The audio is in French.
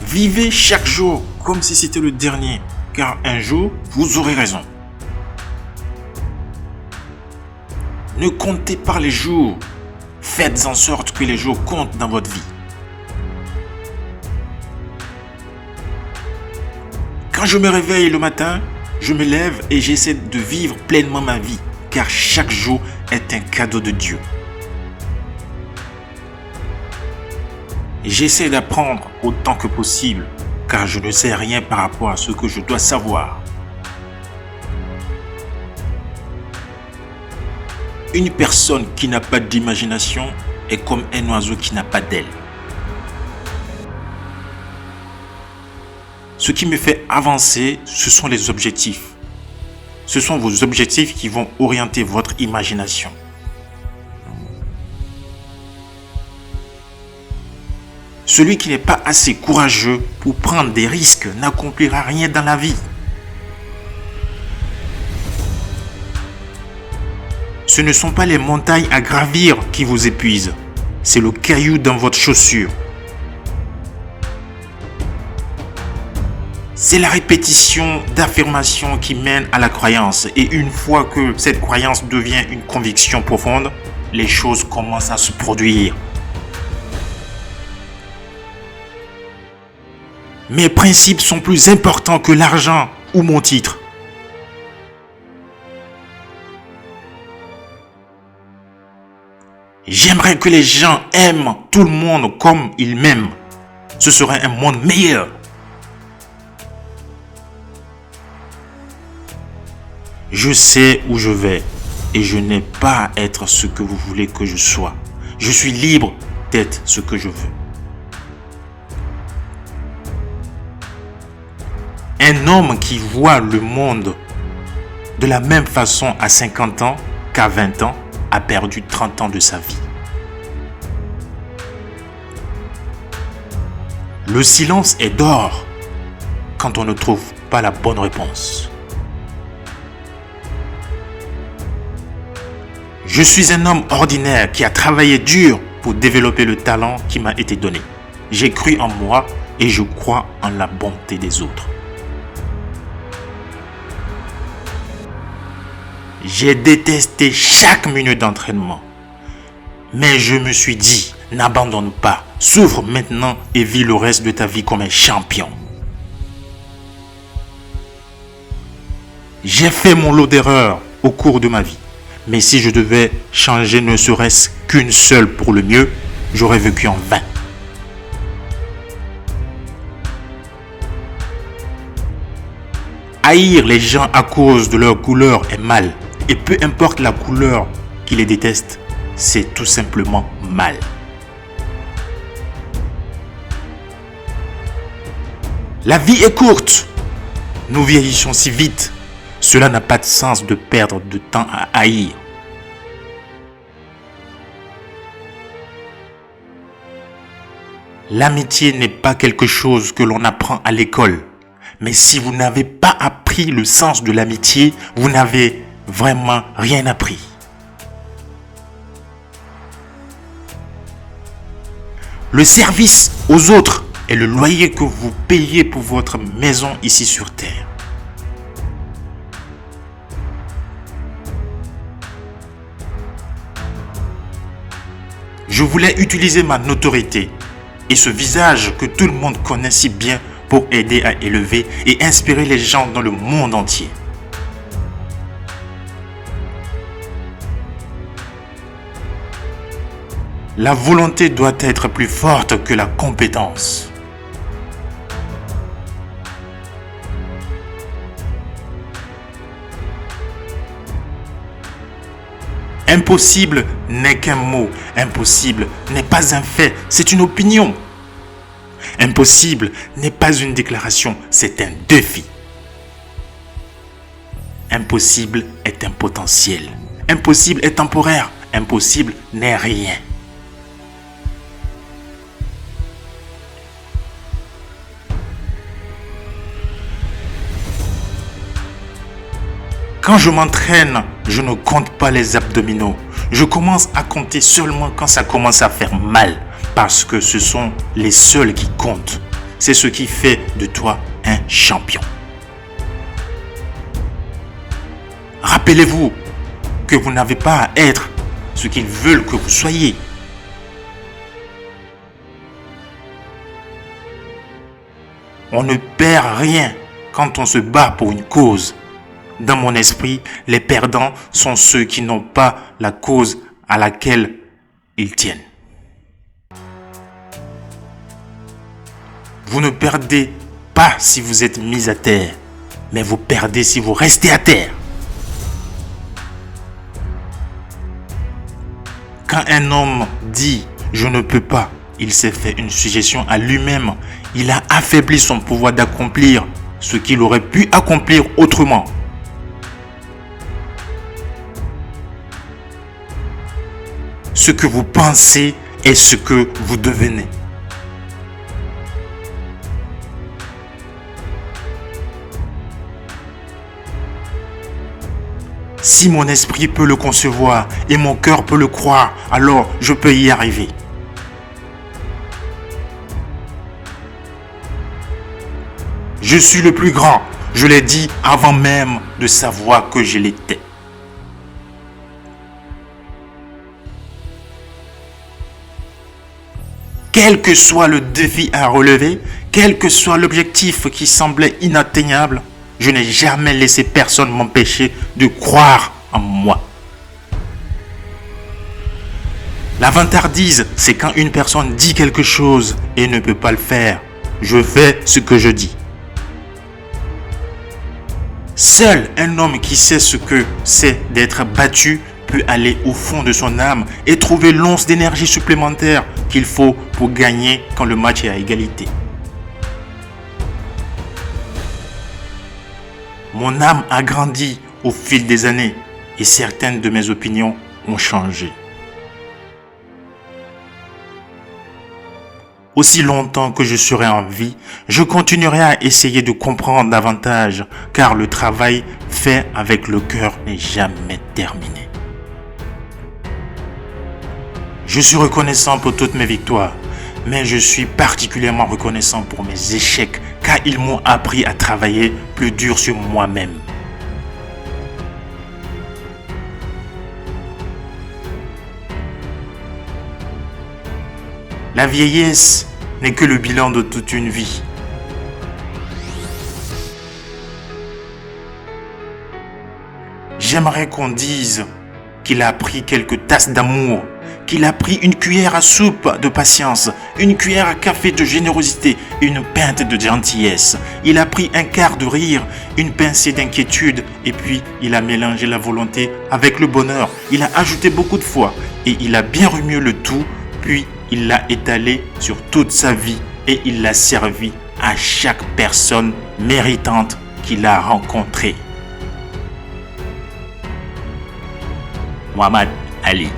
Vivez chaque jour comme si c'était le dernier, car un jour, vous aurez raison. Ne comptez pas les jours. Faites en sorte que les jours comptent dans votre vie. Quand je me réveille le matin, je me lève et j'essaie de vivre pleinement ma vie, car chaque jour est un cadeau de Dieu. J'essaie d'apprendre autant que possible, car je ne sais rien par rapport à ce que je dois savoir. Une personne qui n'a pas d'imagination est comme un oiseau qui n'a pas d'aile. Ce qui me fait avancer, ce sont les objectifs. Ce sont vos objectifs qui vont orienter votre imagination. Celui qui n'est pas assez courageux pour prendre des risques n'accomplira rien dans la vie. Ce ne sont pas les montagnes à gravir qui vous épuisent, c'est le caillou dans votre chaussure. C'est la répétition d'affirmations qui mène à la croyance. Et une fois que cette croyance devient une conviction profonde, les choses commencent à se produire. Mes principes sont plus importants que l'argent ou mon titre. J'aimerais que les gens aiment tout le monde comme ils m'aiment. Ce serait un monde meilleur. Je sais où je vais et je n'ai pas à être ce que vous voulez que je sois. Je suis libre d'être ce que je veux. Un homme qui voit le monde de la même façon à 50 ans qu'à 20 ans a perdu 30 ans de sa vie. Le silence est d'or quand on ne trouve pas la bonne réponse. Je suis un homme ordinaire qui a travaillé dur pour développer le talent qui m'a été donné. J'ai cru en moi et je crois en la bonté des autres. J'ai détesté chaque minute d'entraînement. Mais je me suis dit, n'abandonne pas, souffre maintenant et vis le reste de ta vie comme un champion. J'ai fait mon lot d'erreurs au cours de ma vie. Mais si je devais changer ne serait-ce qu'une seule pour le mieux, j'aurais vécu en vain. Haïr les gens à cause de leur couleur est mal. Et peu importe la couleur qui les déteste, c'est tout simplement mal. La vie est courte. Nous vieillissons si vite. Cela n'a pas de sens de perdre de temps à haïr. L'amitié n'est pas quelque chose que l'on apprend à l'école. Mais si vous n'avez pas appris le sens de l'amitié, vous n'avez vraiment rien appris. Le service aux autres est le loyer que vous payez pour votre maison ici sur terre. Je voulais utiliser ma notoriété et ce visage que tout le monde connaît si bien pour aider à élever et inspirer les gens dans le monde entier. La volonté doit être plus forte que la compétence. Impossible n'est qu'un mot. Impossible n'est pas un fait, c'est une opinion. Impossible n'est pas une déclaration, c'est un défi. Impossible est un potentiel. Impossible est temporaire. Impossible n'est rien. Quand je m'entraîne, je ne compte pas les abdominaux. Je commence à compter seulement quand ça commence à faire mal, parce que ce sont les seuls qui comptent. c'est ce qui fait de toi un champion. Rappelez-vous que vous n'avez pas à être ce qu'ils veulent que vous soyez. On ne perd rien quand on se bat pour une cause. Dans mon esprit, les perdants sont ceux qui n'ont pas la cause à laquelle ils tiennent. Vous ne perdez pas si vous êtes mis à terre, mais vous perdez si vous restez à terre. Quand un homme dit « je ne peux pas », il s'est fait une suggestion à lui-même. Il a affaibli son pouvoir d'accomplir ce qu'il aurait pu accomplir autrement. Ce que vous pensez est ce que vous devenez. Si mon esprit peut le concevoir et mon cœur peut le croire, alors je peux y arriver. Je suis le plus grand, je l'ai dit avant même de savoir que je l'étais. Quel que soit le défi à relever, quel que soit l'objectif qui semblait inatteignable, je n'ai jamais laissé personne m'empêcher de croire en moi. La vantardise, c'est quand une personne dit quelque chose et ne peut pas le faire. Je fais ce que je dis. Seul un homme qui sait ce que c'est d'être battu peut aller au fond de son âme et trouver l'once d'énergie supplémentaire qu'il faut pour gagner quand le match est à égalité. Mon âme a grandi au fil des années et certaines de mes opinions ont changé. Aussi longtemps que je serai en vie, je continuerai à essayer de comprendre davantage, car le travail fait avec le cœur n'est jamais terminé. Je suis reconnaissant pour toutes mes victoires, mais je suis particulièrement reconnaissant pour mes échecs, car ils m'ont appris à travailler plus dur sur moi-même. La vieillesse n'est que le bilan de toute une vie. J'aimerais qu'on dise qu'il a pris quelques tasses d'amour, qu'il a pris une cuillère à soupe de patience, une cuillère à café de générosité, une pinte de gentillesse. Il a pris un quart de rire, une pincée d'inquiétude, et puis il a mélangé la volonté avec le bonheur. Il a ajouté beaucoup de foi, et il a bien remué le tout, puis il l'a étalé sur toute sa vie, et il l'a servi à chaque personne méritante qu'il a rencontrée. Muhammad Ali.